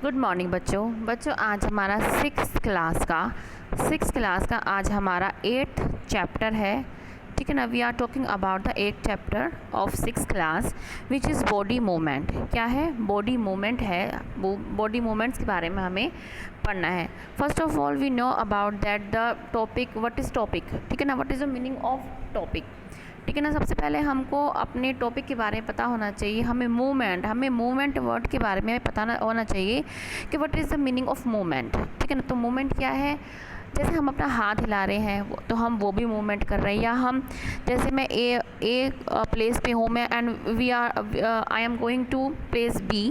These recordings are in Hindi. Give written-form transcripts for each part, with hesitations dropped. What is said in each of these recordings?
गुड मॉर्निंग बच्चों आज हमारा सिक्स क्लास का आज हमारा 8th चैप्टर है। ठीक है ना। We are talking about the 8th chapter of 6th class which is body movement. क्या है? बॉडी मूवमेंट है। बॉडी मूवमेंट्स के बारे में हमें पढ़ना है। First of all we know about that the topic, what is topic. ठीक है ना। What is the meaning of topic. ठीक है ना। सबसे पहले हमको अपने टॉपिक के बारे में पता होना चाहिए। हमें मूवमेंट वर्ड के बारे में पता होना चाहिए कि what is the meaning of movement. ठीक है ना। तो मूवमेंट क्या है? जैसे हम अपना हाथ हिला रहे हैं तो हम वो भी मूवमेंट कर रहे हैं, या हम जैसे मैं ए प्लेस पे हूँ मैं and I am going to place B,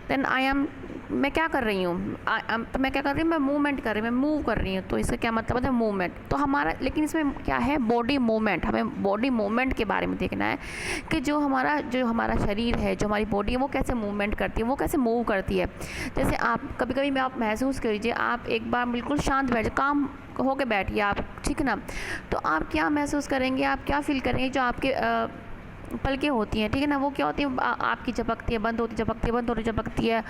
then मैं क्या कर रही हूँ? तो मैं क्या कर रही हूँ? मैं मूवमेंट कर रही हूँ, मैं मूव कर रही हूँ। तो इसका क्या मतलब है? मूवमेंट। तो हमारा, लेकिन इसमें क्या है? Body movement. हमें बॉडी मूवमेंट के बारे में देखना है कि जो हमारा शरीर है, जो हमारी बॉडी है, वो कैसे मूवमेंट करती है, वो कैसे मूव करती है। जैसे आप कभी कभी में आप महसूस कीजिए, आप एक बार बिल्कुल शांत बैठ, काम होके बैठिए आप। ठीक है ना। तो आप क्या महसूस करेंगे, आप क्या फील करेंगे? जो आपके पलकें होती हैं, ठीक है ना, वो क्या होती है? आपकी झपकती है, बंद होती, झपकती है, बंद होती, झपकती है।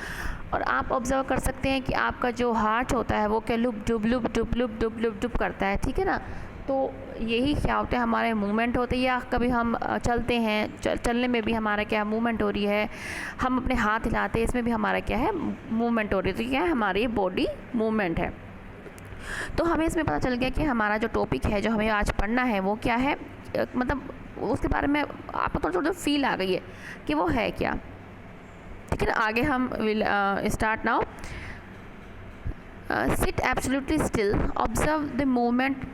और आप ऑब्जर्व कर सकते हैं कि आपका जो हार्ट होता है वो क्या लुप डुब लुप डुब लुप डुब लुप डुब करता है। ठीक है ना। तो यही क्या होता है? हमारे मूवमेंट होते हैं। या कभी हम चलते हैं, चलने में भी हमारा क्या मूवमेंट हो रही है। हम अपने हाथ हिलाते हैं, इसमें भी हमारा क्या है? मूवमेंट हो रही है। तो क्या है? हमारी बॉडी मूवमेंट है। तो हमें इसमें पता चल गया कि हमारा जो टॉपिक है, जो हमें आज पढ़ना है, वो क्या है, मतलब उसके बारे में आपको थोड़ा थोड़ा फील आ गई है कि वो है क्या। ठीक है ना। आगे हम will start now. Sit absolutely still, observe the movement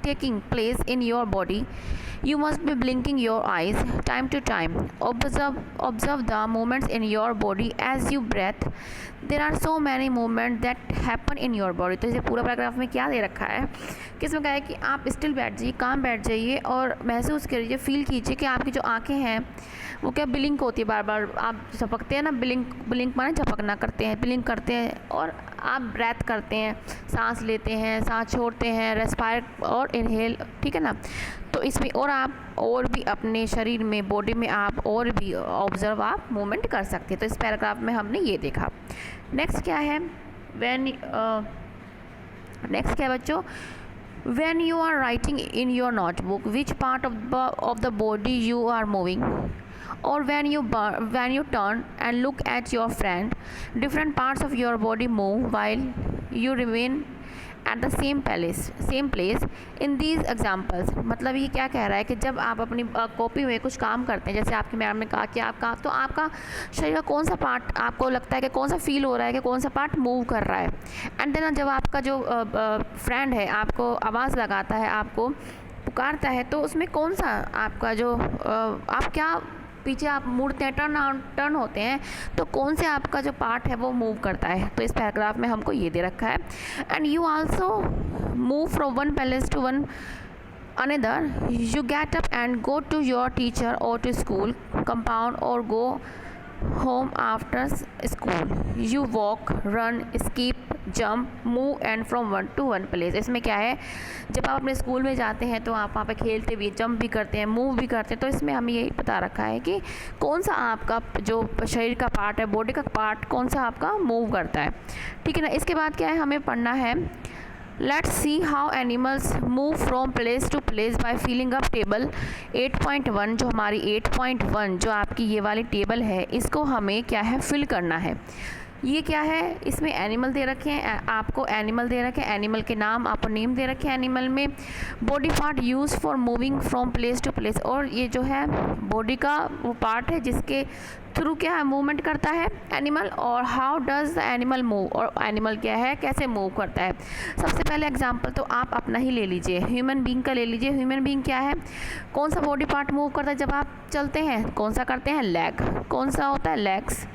taking place in your body. You must be blinking your eyes time to time. Observe the movements in your body as you breathe. There are so many movements that happen in your body. तो इसे पूरा पैराग्राफ में क्या दे रखा है कि इसमें कहा है कि आप स्टिल बैठ जाइए, काम बैठ जाइए और महसूस करिए, फील कीजिए कि आपकी जो आंखें हैं वो क्या ब्लिंक होती है। बार बार आप झपकते हैं ना, ब्लिंक माने झपकना करते हैं, ब्लिंक करते हैं। और आप ब्रेथ करते हैं, सांस लेते हैं, सांस छोड़ते हैं, रेस्पायर और इनहेल। ठीक है ना। तो इसमें और आप और भी अपने शरीर में, बॉडी में आप और भी ऑब्जर्व, आप मूवमेंट कर सकते हैं। तो इस पैराग्राफ में हमने ये देखा। नेक्स्ट क्या है? नेक्स्ट क्या है बच्चों? When you are writing in your notebook, which part of the body you are moving? Or when you turn and look at your friend, different parts of your body move while you remain at the same place in these examples। मतलब ये क्या कह रहा है कि जब आप अपनी कॉपी में कुछ काम करते हैं, जैसे आपकी मैम ने कहा कि आपका शरीर का कौन सा पार्ट आपको लगता है कि कौन सा फील हो रहा है कि कौन सा पार्ट मूव कर रहा है। एंड देन जब आपका जो फ्रेंड है आपको आवाज़ लगाता है, आपको पुकारता है, तो उसमें कौन सा आपका जो आप क्या पीछे आप मुड़ते हैं, टर्न होते हैं, तो कौन से आपका जो पार्ट है वो मूव करता है। तो इस पैराग्राफ में हमको ये दे रखा है। And you also move from one place to one another. You get up and go to your teacher or to school compound or go home after school. You walk, run, skip, jump, move and from one to one place. इसमें क्या है? जब आप अपने स्कूल में जाते हैं तो आप वहाँ पे खेलते भी, जंप भी करते हैं, मूव भी करते हैं। तो इसमें हमें यही बता रखा है कि कौन सा आपका जो शरीर का पार्ट है, बॉडी का पार्ट कौन सा आपका मूव करता है। ठीक है ना। इसके बाद क्या है? हमें पढ़ना है let's see how animals move from place to place by filling up table 8.1। जो हमारी 8.1 जो आपकी ये वाली टेबल है, इसको हमें क्या है? फिल करना है। ये क्या है? इसमें एनिमल दे रखे हैं, आपको एनिमल दे रखे हैं, एनिमल के नाम आपको नेम दे रखे हैं। एनिमल में body part use for moving from place to place. और ये जो है बॉडी का वो पार्ट है जिसके थ्रू क्या है? मूवमेंट करता है एनिमल। और how does the animal move, और एनिमल क्या है, कैसे मूव करता है। सबसे पहले एग्जांपल तो आप अपना ही ले लीजिए, ह्यूमन बीइंग का ले लीजिए। ह्यूमन बीइंग क्या है? कौन सा बॉडी पार्ट मूव करता है? जब आप चलते हैं कौन सा करते हैं? लेग। कौन सा होता है? लेग्स।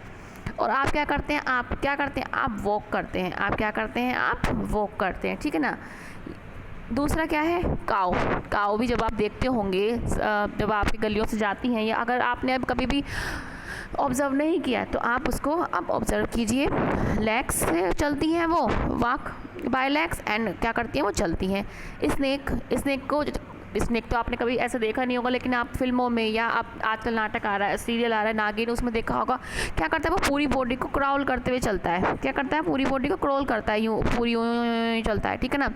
और आप क्या करते हैं? आप वॉक करते हैं। आप क्या करते हैं? आप वॉक करते हैं। ठीक है ना। दूसरा क्या है? काऊ भी जब आप देखते होंगे, जब आपकी गलियों से जाती हैं, या अगर आपने अब कभी भी ऑब्ज़र्व नहीं किया तो आप उसको अब ऑब्ज़र्व कीजिए। लेग्स से चलती हैं वो, वॉक बाय लेग्स, एंड क्या करती हैं? वो चलती हैं। स्नेक को स्नेक तो आपने कभी ऐसा देखा नहीं होगा, लेकिन आप फिल्मों में या आप आजकल नाटक आ रहा है, सीरियल आ रहा है नागिन, उसमें देखा होगा क्या करता है वो पूरी बॉडी को क्रॉल करते हुए चलता है। क्या करता है? पूरी बॉडी को क्रॉल करता है, यूँ पूरी यूँ चलता है, ठीक है ना।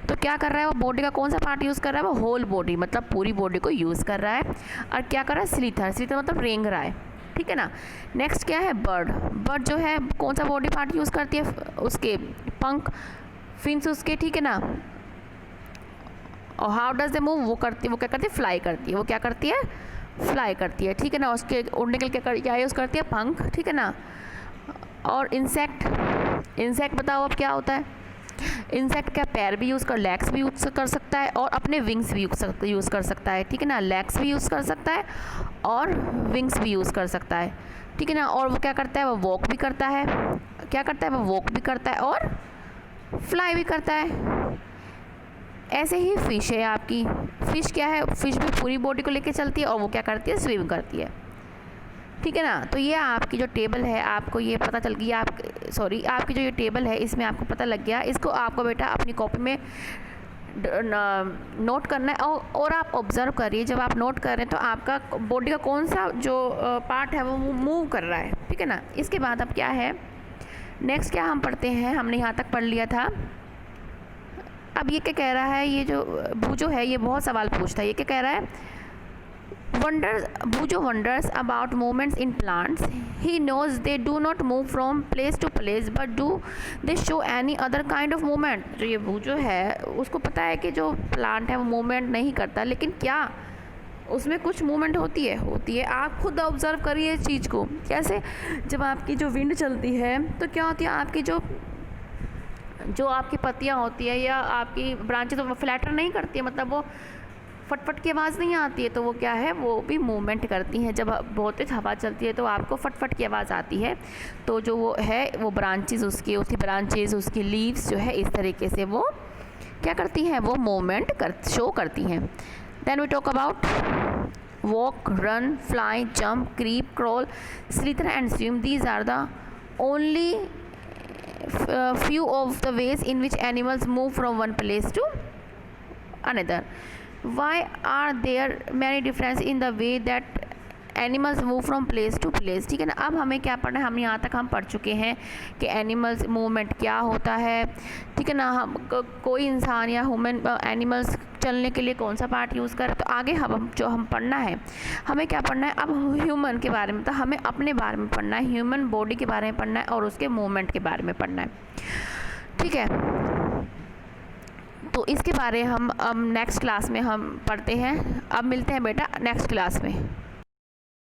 तो क्या कर रहा है वो बॉडी का कौन सा पार्ट यूज़ कर रहा है? वो होल बॉडी मतलब पूरी बॉडी को यूज़ कर रहा है। और क्या कर रहा है? स्लीथर, स्लीथर मतलब रेंग रहा है, ठीक है ना। नेक्स्ट क्या है? बर्ड, बर्ड जो है कौन सा बॉडी पार्ट यूज़ करती है? उसके पंख, फिन्स उसके, ठीक है ना। और हाउ डज दे मूव, वो करती है, वो क्या करती है? फ्लाई करती है। वो क्या करती है? फ्लाई करती है, ठीक है ना। उसके उड़ने के लिए क्या यूज़ करती है? पंख, ठीक है ना। और इंसेक्ट, इंसेक्ट बताओ अब क्या होता है? इंसेक्ट क्या पैर भी यूज़ कर, लेग्स भी यूज़ कर सकता है और अपने विंग्स भी यूज़ कर सकता है, ठीक है ना। लेग्स भी यूज़ कर सकता है और विंग्स भी यूज़ कर सकता है, ठीक है ना। और वो क्या करता है? वो वॉक भी करता है। क्या करता है? वो वॉक भी करता है और फ्लाई भी करता है। ऐसे ही फिश है आपकी। फिश क्या है? फिश भी पूरी बॉडी को लेके चलती है और वो क्या करती है? स्विम करती है, ठीक है ना। तो ये आपकी जो टेबल है आपको ये पता चल गई, आपकी जो ये टेबल है इसमें आपको पता लग गया। इसको आपको बेटा अपनी कॉपी में नोट करना है और आप ऑब्ज़र्व करिए। जब आप नोट कर रहे हैं तो आपका बॉडी का कौन सा जो पार्ट है वो मूव कर रहा है, ठीक है ना। इसके बाद अब क्या है, नेक्स्ट क्या हम पढ़ते हैं? हमने यहाँ तक पढ़ लिया था। अब ये क्या कह रहा है? ये जो बूजो है ये बहुत सवाल पूछता है। ये क्या कह रहा है? Bujo wonders about movements in plants. He knows they do not move from place to place, but do they show any other kind of movement? जो ये बूजो है उसको पता है कि जो प्लांट है वो मूवमेंट नहीं करता, लेकिन क्या उसमें कुछ मूवमेंट होती है। आप खुद ऑब्जर्व करिए इस चीज़ को। कैसे? जब आपकी जो विंड चलती है तो क्या होती है, आपकी जो आपकी पत्तियाँ होती है या आपकी ब्रांचेस वो फ्लैटर नहीं करती है, मतलब वो फटफट की आवाज़ नहीं आती है, तो वो क्या है? वो भी मूवमेंट करती हैं। जब बहुत तेज हवा चलती है तो आपको फटफट की आवाज़ आती है। तो जो वो है वो ब्रांचेस उसकी लीव्स जो है इस तरीके से वो क्या करती हैं? वो मूवमेंट शो करती हैं। Then we talk about walk, run, fly, jump, creep, crawl, slither and swim. These are the only few of the ways in which animals move from one place to another. Why are there many difference in the way that animals move from place to place, ठीक है ना। अब हमें क्या पढ़ना है? हम यहाँ तक हम पढ़ चुके हैं कि एनिमल्स मूवमेंट क्या होता है, ठीक है ना। हम कोई इंसान या ह्यूमन एनिमल्स चलने के लिए कौन सा पार्ट यूज़ करें। तो आगे हम पढ़ना है, हमें क्या पढ़ना है? अब ह्यूमन के बारे में, तो हमें अपने बारे में पढ़ना है, ह्यूमन बॉडी के बारे में पढ़ना है और उसके मूवमेंट के बारे में पढ़ना है, ठीक है। तो इसके बारे हम अब नेक्स्ट क्लास में हम पढ़ते हैं। अब मिलते हैं बेटा नेक्स्ट क्लास में।